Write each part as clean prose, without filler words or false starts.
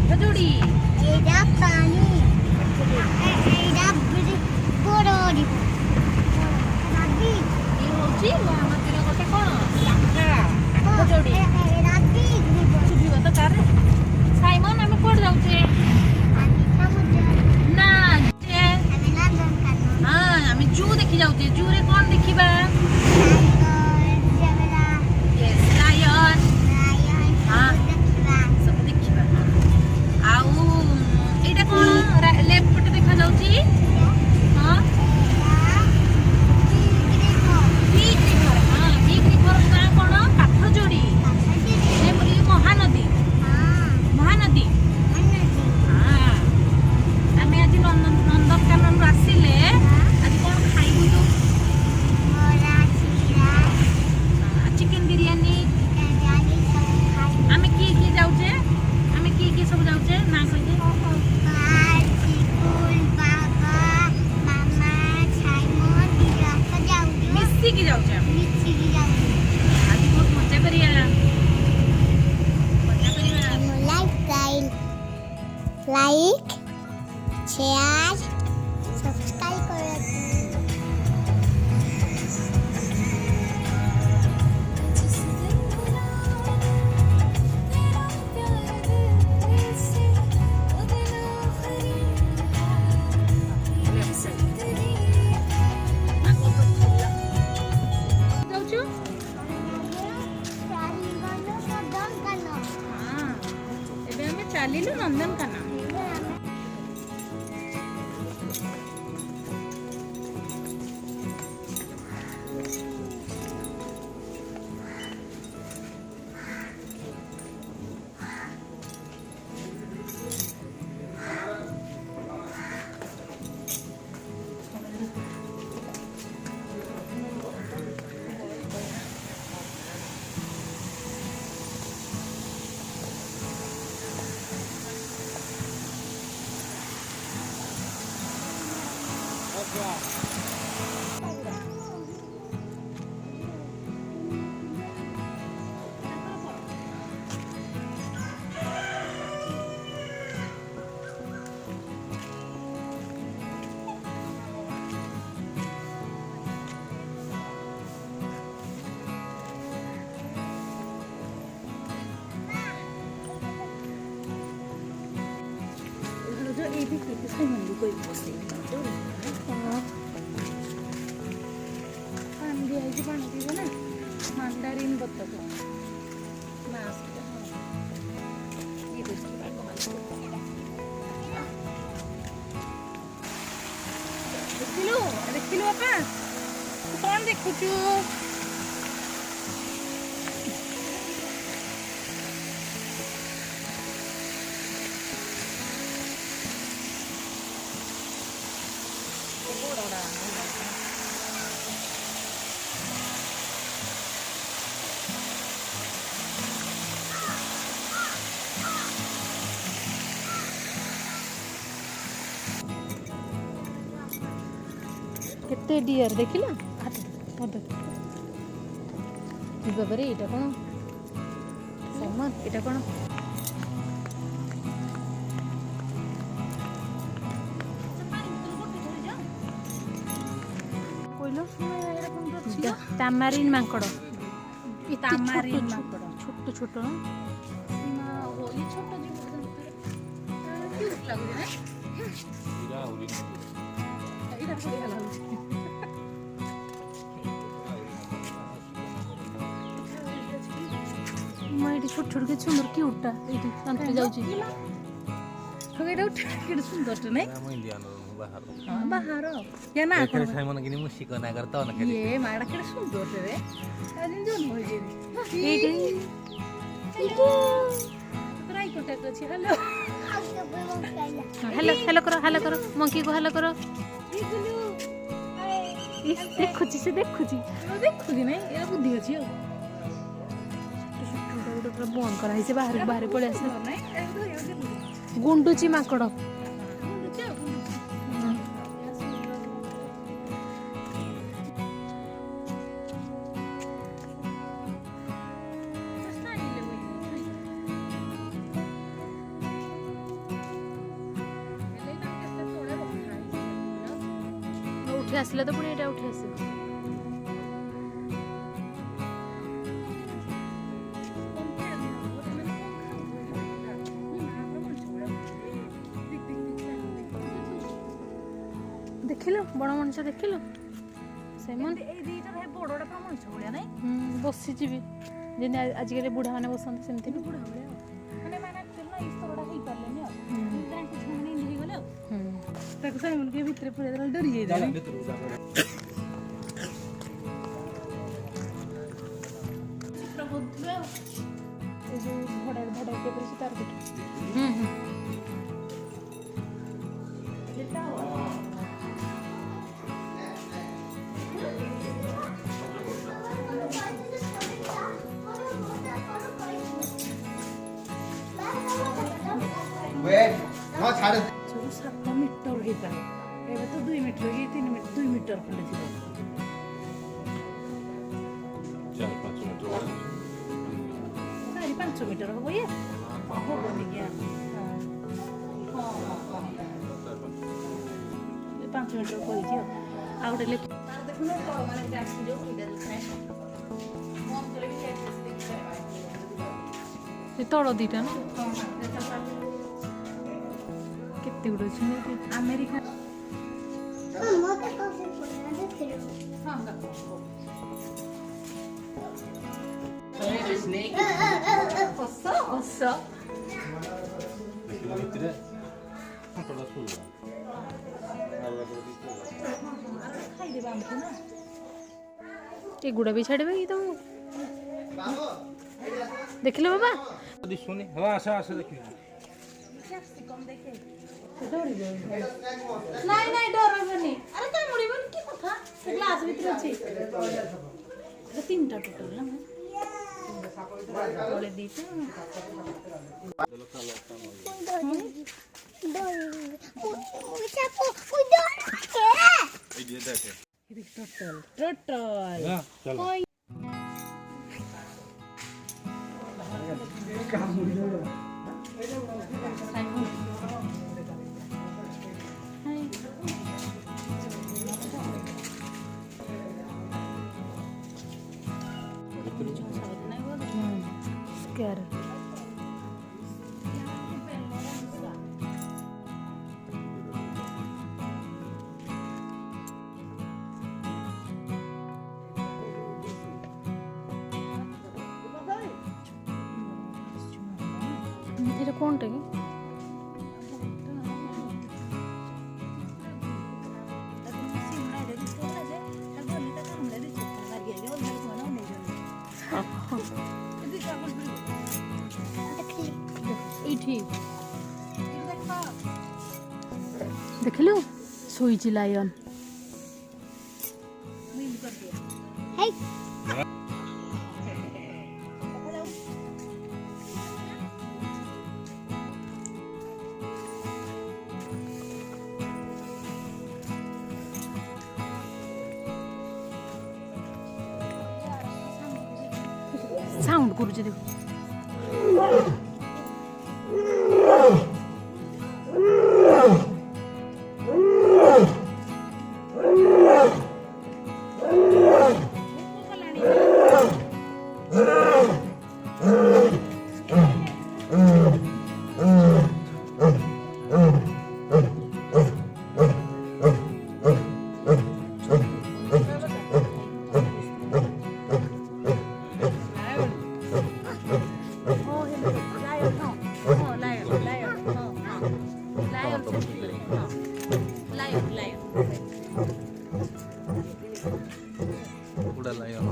কাঠজোড়ি এটা পানি এইটা বড় দিব রাবি ଇଏ ହଉଛି ମହାନଦୀର ଗୋଟେ କଣ ଶାଖା କାଠଯୋଡି ରାବି দিব ଶୁଭିବ ତ ତାର ସାଇମନ ଆମେ କୁଆଡେ ଯାଉଛେ আমি সমুদ্র ନା ଯେ আমি লন্ডন কানো ହଁ ଆମେ ଜୁ ଦେଖି ଯାଉଛେ ଜୁରେ କଣ ଦେଖିବା Tiger zebra Yes, lion lion হ্যাঁ ଦେଖିବା ସବୁ ଦେଖିବା ଆଉ ଏଇଟା କଣ ଲେଫ୍ଟ ପଟେ ଦେଖାଯାଉଛି ହଁ ବିଗ୍ ରିଭର ହଁ ବିଗ୍ ରିଭର ନାଁ କଣ କାଠଯୋଡି ଏ ମହାନଦୀ ମହାନଦୀ ହଁ ଆମେ ଆଜି ନନ୍ଦନକାନନରୁ ଆସିଲେ ଆଜି କଣ ଖାଇବୁ ତୁ ଚିକେନ ବିରିୟାନୀ ଆମେ କିଏ ଯାଉଛେ ଆମେ କିଏ ସବୁ ଯାଉଛେ ନା କହିଲେ ମିଶିକି ଯାଉଛେ ଆମେ ଆଜି ବହୁତ ମଜା କରିବା লাইক শেয়ার সাবস্ক্রাইব করে ଯାଉଛୁ ଏବେ ଆମେ ଚାଲିଲୁ ନନ୍ଦନକାନନ ଏଇଠି କେତେ ସାଇମନକୁ କହିବି ବସେଇ ପାଣି ଦିଆହେଇଛି ପାଣି ପିଇବ ନା ମାଣ୍ଡାରିନ୍ ବତକ ଦେଖିଲୁ ଦେଖିଲୁ ବାପା ତୁ କଣ ଦେଖୁଛୁ କେତେ ଡିଅର ଦେଖିଲ ବାବାରେ ଏଇଟା କଣ ସାଇମନ ଏଇଟା କଣ ତାମାରିନ୍ ମାଙ୍କଡ ତାମାରିନ୍ ମାଙ୍କଡ ଛୋଟ ଛୋଟ ଛୋଟ ଏଇଠି ଛୋଟ ଛୋଟ କେତେ ସୁନ୍ଦର କ୍ୟୁଟ୍ଟା ଏଇଠି କାନ୍ଥରେ ଯାଉଛି ଏଇଟା କେତେ ସୁନ୍ଦରଟା ନାଇଁ ବାହାର କେ ନା ସାଇମନ କିନି ମୁଁ ଶିଖନା କରତା ନା ଏ ମାଡା କେତେ ସୁନ୍ଦରଟା ରେ ଆଜି ଜନ୍ମ ହେଇଛି ଏଇଠି ରାଇ କଣ୍ଟାକ୍ଟ ଅଛି ହ୍ୟାଲୋ ହ୍ୟାଲୋ କର ମଙ୍କି କୁ ହ୍ୟାଲୋ କର ଦେଖୁଛି ସେ ଦେଖୁଛି ନାଇଁ ଏରା ବୁଦ୍ଧି ଅଛି ଆଉ ଗୋଟେ ପୁରା ବନ୍ଦ କରାହେଇଛି ବାହାରେ ପଳେଇ ଆସିଲା ଗୁଣ୍ଡୁଚି ମାଙ୍କଡ ଉଠି ଆସିଲେ ତ ପୁଣି ଏଇଟା ଉଠି ଆସିବ। ଦେଖିଲୁ ବଣ ମଣିଷ ଦେଖିଲୁ ସେମାନେ ବସିଯିବି ଯେମିତି ଆଜିକାଲି ବୁଢ଼ା ମାନେ ବସନ୍ତି ସେମିତି ତାକୁ ସାଇମନ କିଏ ଭିତରେ ପୁରେଇ ଦେଲା ଡରି ଯାଇଥିଲା। ଏ ଯୋଉ ଭଡ଼ା କିଏ କରିଛି ତାର ପିଠା। ନ ଛାଡେ ସବୁ 7 ମିଟର ହେଇପାରେ ଏବେ ତ 2 ମିଟର କି 3 ମିଟର 2 ମିଟର ଖଣ୍ଡେ ଥିବ। 4-5 ମିଟର ହବ ଇଏ ହବନି କି 5 ମିଟର କହିଛି ଆଉ ଗୋଟେ ଲେଖି ତଳ ଦିଟା ନା କେତେ ଗୁଡେ ଅଛି ଆମେରିକା ମୋତେ କଫି ପଡ଼ିଲା ଦେଖିଲୁ ଭିତରେ ଏଗୁଡ଼ା ବି ଛାଡ଼ିବେ କି ତମକୁ ଦେଖିଲ ବାବା ଦିଶୁନି ହଁ ଆସ ଆସ ଦେଖିବି ନାଇଁ ନାଇଁ ଡରବନି ଆରେ କାମୁଡ଼ିବନି କି କଥା ସେ ଗ୍ଲାସ ଭିତରେ ଅଛି ତିନିଟା ଟୋଟାଲ ନା ତଳେ ଦିଟା ଟୋଟାଲ Scare. এটা কোনটা কি এইଠି ଦେଖିଲୁ ଶୋଇଛି ଲାୟନ ହେଇ ସାଉଣ୍ଡ କରୁଛି ଦେଖ ଉଡ଼ା ଲାୟନ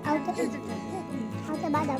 ଆଉ ତ ବାଦ